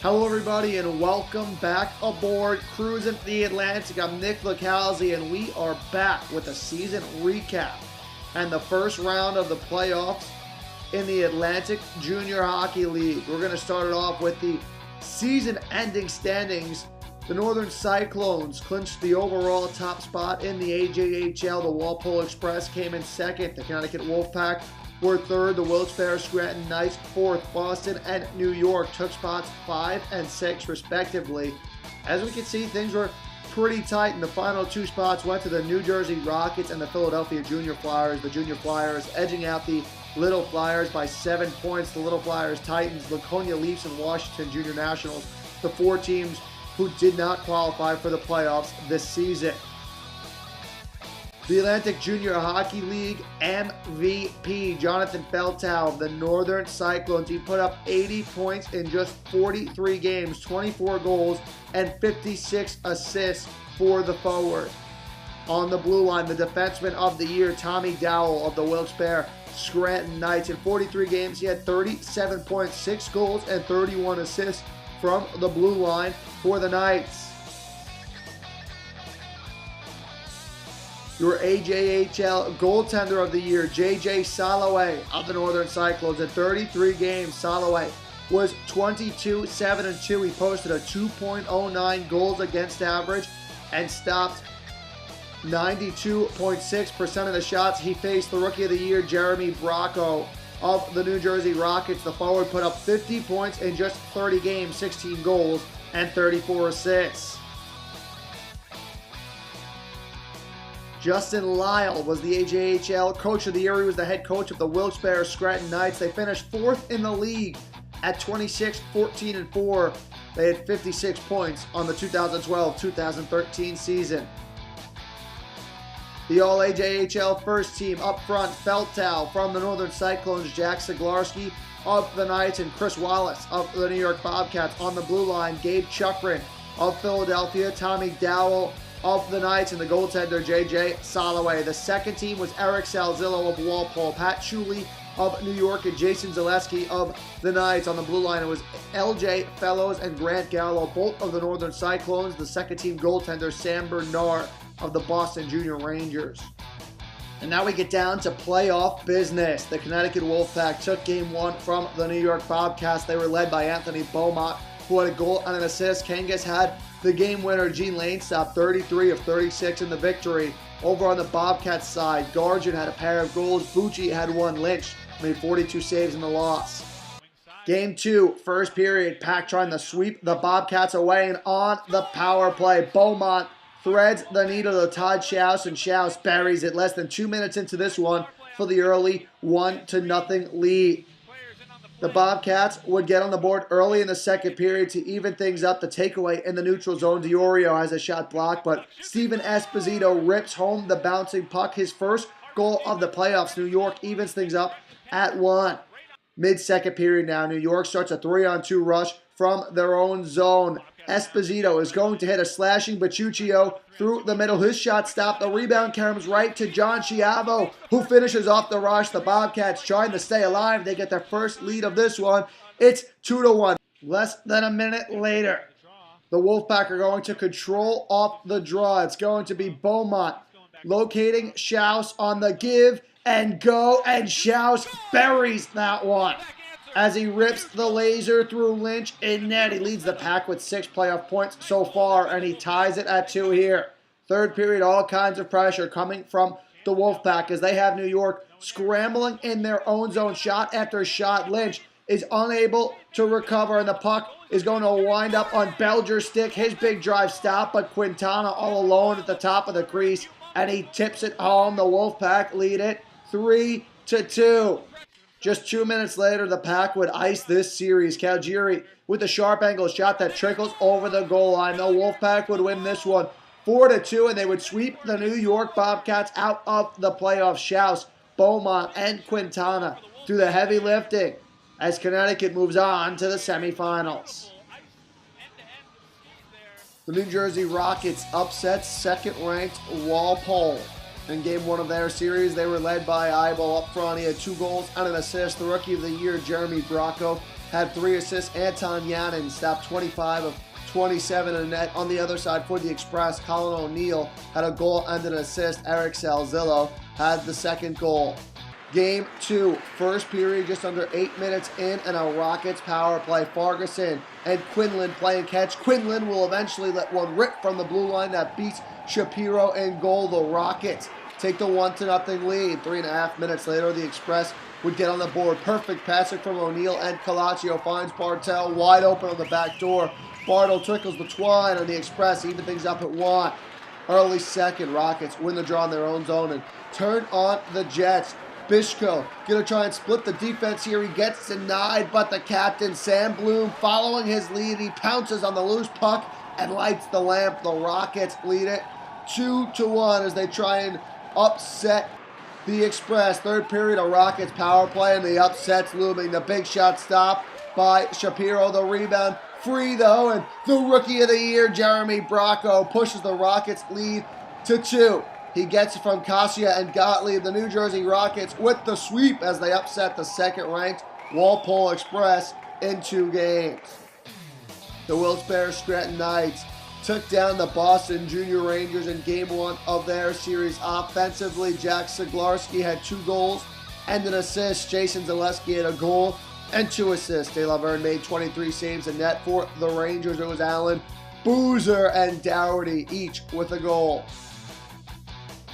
Hello everybody and welcome back aboard Cruisin' the Atlantic. I'm Nick Licalzi and we are back with a season recap and the first round of the playoffs in the Atlantic Junior Hockey League. We're going to start it off with the season-ending standings. The Northern Cyclones clinched the overall top spot in the AJHL. The Walpole Express came in second. The Connecticut Wolfpack were third. The Wilkes-Barre Scranton Knights fourth. Boston and New York took spots 5 and 6 respectively. As we can see, things were pretty tight, and the final 2 spots went to the New Jersey Rockets and the Philadelphia Junior Flyers. The Junior Flyers edging out the Little Flyers by 7 points. The Little Flyers, Titans, Laconia Leafs, and Washington Junior Nationals, the 4 teams who did not qualify for the playoffs this season. The Atlantic Junior Hockey League MVP, Jonathan Feltow of the Northern Cyclones. He put up 80 points in just 43 games, 24 goals, and 56 assists for the forward. On the blue line, the defenseman of the year, Tommy Dowell of the Wilkes-Barre Scranton Knights. In 43 games, he had 37 points, 6 goals, and 31 assists from the blue line for the Knights. Your AJHL goaltender of the year, J.J. Soloway of the Northern Cyclones. In 33 games, Soloway was 22-7-2. He posted a 2.09 goals against average and stopped 92.6% of the shots he faced. The Rookie of the Year, Jeremy Bracco of the New Jersey Rockets. The forward put up 50 points in just 30 games, 16 goals, and 34 assists. Justin Lyle was the AJHL Coach of the Year. He was the head coach of the Wilkes-Barre Scranton Knights. They finished 4th in the league at 26-14-4. They had 56 points on the 2012-2013 season. The All-AJHL first team up front, Feltow from the Northern Cyclones, Jack Siglarski of the Knights, and Chris Wallace of the New York Bobcats. On the blue line, Gabe Chukrin of Philadelphia, Tommy Dowell of the Knights, and the goaltender, J.J. Soloway. The second team was Eric Salzillo of Walpole, Pat Shuley of New York, and Jason Zaleski of the Knights. On the blue line, it was L.J. Fellows and Grant Gallo, both of the Northern Cyclones. The second team goaltender, Sam Bernard of the Boston Junior Rangers. And now we get down to playoff business. The Connecticut Wolfpack took Game 1 from the New York Bobcats. They were led by Anthony Beaumont, who had a goal and an assist. Kangas had the game winner. Gene Lane stopped 33 of 36 in the victory. Over on the Bobcats side, Garjan had a pair of goals. Bucci had 1. Lynch made 42 saves in the loss. Game 2, first period, Pack trying to sweep the Bobcats away, and on the power play, Beaumont threads the needle to Todd Schaus, and Schaus buries it less than 2 minutes into this one for the early 1-0 lead. The Bobcats would get on the board early in the second period to even things up. The takeaway in the neutral zone, DiOrio has a shot blocked, but Steven Esposito rips home the bouncing puck. His first goal of the playoffs. New York evens things up at 1. Mid-second period now, New York starts a 3-on-2 rush from their own zone. Esposito is going to hit a slashing Baciuccio through the middle. His shot stopped. The rebound comes right to John Schiavo, who finishes off the rush. The Bobcats trying to stay alive. They get their first lead of this one. It's 2-1. Less than a minute later, the Wolfpack are going to control off the draw. It's going to be Beaumont locating Schaus on the give and go, and Schaus buries that one as he rips the laser through Lynch in net. He leads the Pack with 6 playoff points so far, and he ties it at 2 here. Third period, all kinds of pressure coming from the Wolfpack as they have New York scrambling in their own zone, shot after shot. Lynch is unable to recover, and the puck is going to wind up on Belger's stick. His big drive stopped, but Quintana all alone at the top of the crease, and he tips it home. The Wolfpack lead it 3-2. Just 2 minutes later, the Pack would ice this series. Calgary with a sharp angle shot that trickles over the goal line. The Wolfpack would win this one 4-2, and they would sweep the New York Bobcats out of the playoffs. Schaus, Beaumont, and Quintana do the heavy lifting as Connecticut moves on to the semifinals. The New Jersey Rockets upset second-ranked Walpole. In Game 1 of their series, they were led by Eibel up front. He had 2 goals and an assist. The Rookie of the Year, Jeremy Bracco, had 3 assists. Anton Yannin snapped 25 of 27 in the net. On the other side for the Express, Colin O'Neill had a goal and an assist. Eric Salzillo had the second goal. Game 2, first period, just under 8 minutes in, and a Rockets power play. Farguson and Quinlan playing catch. Quinlan will eventually let one rip from the blue line that beats Shapiro in goal. The Rockets take the 1-0 lead. 3.5 minutes later, the Express would get on the board. Perfect passing from O'Neill, and Calaccio finds Bartel wide open on the back door. Bartle trickles the twine on the Express, even things up at 1. Early second, Rockets win the draw in their own zone and turn on the Jets. Bishko gonna try and split the defense here. He gets denied, but the captain, Sam Bloom, following his lead, he pounces on the loose puck and lights the lamp. The Rockets lead it 2-1 as they try and upset the Express. Third period, a Rockets power play, and the upset's looming. The big shot stopped by Shapiro. The rebound free, though, and the Rookie of the Year, Jeremy Bracco, pushes the Rockets lead to 2. He gets it from Kasia and Gottlieb. The New Jersey Rockets with the sweep as they upset the second-ranked Walpole Express in 2 games. The Wilkes-Barre Scranton Knights took down the Boston Junior Rangers in Game 1 of their series. Offensively, Jack Zaglarski had 2 goals and an assist. Jason Zaleski had a goal and 2 assists. De La Verne made 23 saves in net for the Rangers. It was Allen, Boozer, and Dougherty each with a goal.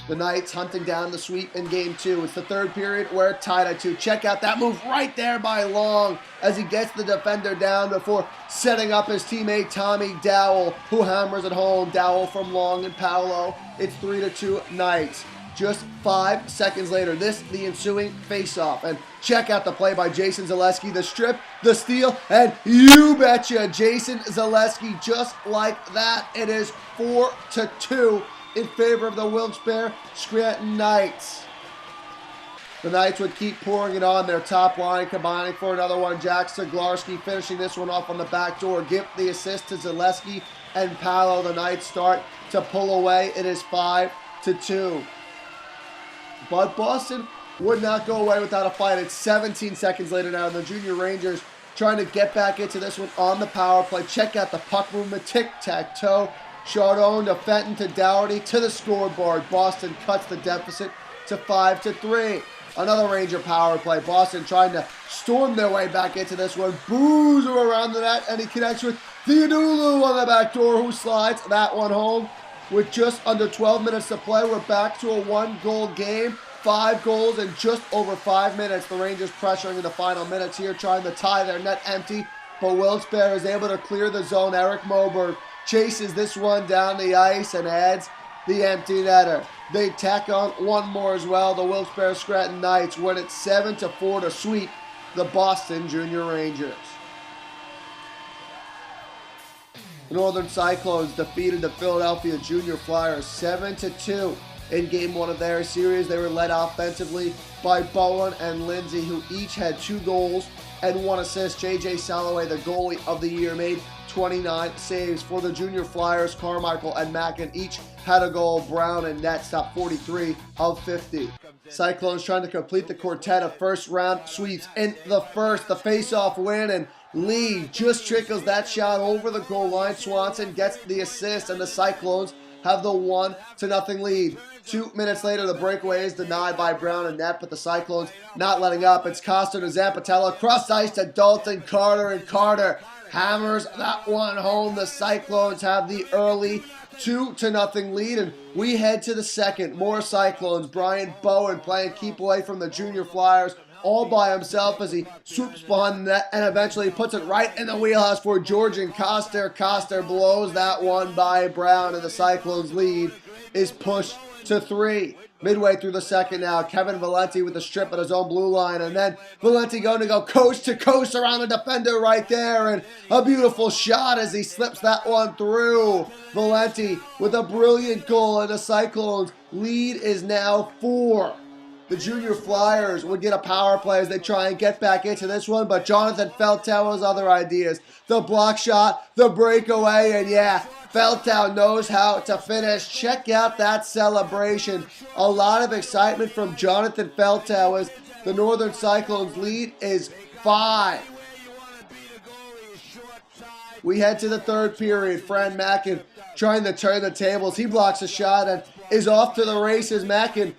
The Knights hunting down the sweep in Game 2. It's the third period. We're tied at 2. Check out that move right there by Long as he gets the defender down before setting up his teammate Tommy Dowell, who hammers it home. Dowell from Long and Paolo. It's 3-2 Knights. Just 5 seconds later, the ensuing face-off. And check out the play by Jason Zaleski. The strip, the steal, and you betcha, Jason Zaleski, just like that. It is 4-2. In favor of the Wilkes-Barre Scranton Knights. The Knights would keep pouring it on their top line, combining for another one. Jack Zaglarski finishing this one off on the back door. Give the assist to Zaleski and Paolo. The Knights start to pull away. It is 5-2. But Boston would not go away without a fight. It's 17 seconds later now. The Junior Rangers trying to get back into this one on the power play. Check out the puck movement. Tic-tac-toe. Chardon to Fenton to Dougherty to the scoreboard. Boston cuts the deficit to 5-3. Another Ranger power play. Boston trying to storm their way back into this one. Boozer around the net, and he connects with Theodulu on the back door, who slides that one home. With just under 12 minutes to play, we're back to a 1-goal game. 5 goals in just over 5 minutes. The Rangers pressuring in the final minutes here, trying to tie their net empty. But Wilkes-Barre is able to clear the zone. Eric Moberg chases this one down the ice and adds the empty netter. They tack on one more as well. The Wilkes-Barre Scranton Knights win it 7-4 to sweep the Boston Junior Rangers. The Northern Cyclones defeated the Philadelphia Junior Flyers 7-2 in Game 1 of their series. They were led offensively by Bowen and Lindsay, who each had 2 goals and 1 assist. J.J. Salloway, the goalie of the year, made 29 saves. For the Junior Flyers, Carmichael and Mackin each had a goal. Brown and Net stopped 43 of 50. Cyclones trying to complete the quartet of first-round sweeps in the first. The face-off win, and Lee just trickles that shot over the goal line. Swanson gets the assist, and the Cyclones have the 1-0 lead. 2 minutes later, the breakaway is denied by Brown and Net, but the Cyclones not letting up. It's Costa to Zampatello, cross ice to Dalton Carter, and Carter hammers that one home. The Cyclones have the early 2-0 lead, and we head to the second. More Cyclones. Brian Bowen playing keep away from the Junior Flyers all by himself as he swoops behind the net and eventually puts it right in the wheelhouse for Georgian Coster. Coster blows that one by Brown, and the Cyclones' lead is pushed to 3. Midway through the second now, Kevin Valenti with a strip at his own blue line, and then Valenti going to go coast to coast around the defender right there, and a beautiful shot as he slips that one through. Valenti with a brilliant goal, and the Cyclones' lead is now 4. The Junior Flyers would get a power play as they try and get back into this one, but Jonathan Feltow has other ideas. The block shot, the breakaway, and yeah, Feltow knows how to finish. Check out that celebration. A lot of excitement from Jonathan Feltow as the Northern Cyclones lead is 5. We head to the third period. Fran Mackin trying to turn the tables. He blocks a shot and is off to the races. Mackin,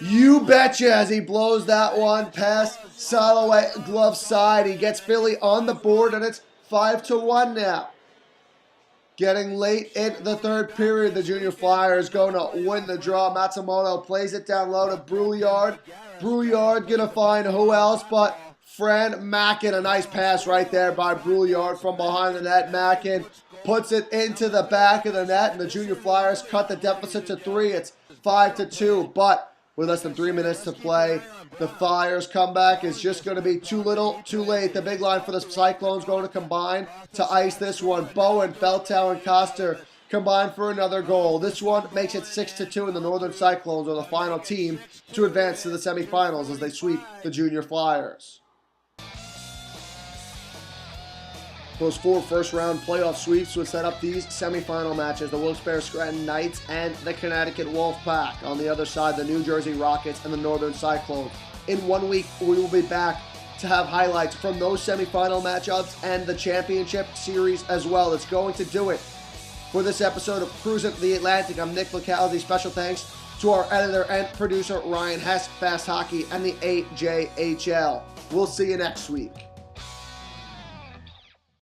you betcha, as he blows that one past Soloway glove side. He gets Philly on the board, and it's 5-1 now. Getting late in the third period, the Junior Flyers going to win the draw. Matsumoto plays it down low to Brouillard. Brouillard going to find who else but Fran Mackin. A nice pass right there by Brouillard from behind the net. Mackin puts it into the back of the net, and the Junior Flyers cut the deficit to 3. It's 5-2, but with less than 3 minutes to play, the Flyers' comeback is just going to be too little, too late. The big line for the Cyclones going to combine to ice this one. Bowen, Feltow, and Koster combine for another goal. This one makes it 6-2, and the Northern Cyclones are the final team to advance to the semifinals as they sweep the Junior Flyers. Those 4 first-round playoff sweeps would set up these semifinal matches: the Wilkes-Barre Scranton Knights and the Connecticut Wolfpack. On the other side, the New Jersey Rockets and the Northern Cyclones. In 1 week, we will be back to have highlights from those semifinal matchups and the championship series as well. It's going to do it for this episode of Cruisin' the Atlantic. I'm Nick Licalzi. Special thanks to our editor and producer, Ryan Hess, Fast Hockey, and the AJHL. We'll see you next week.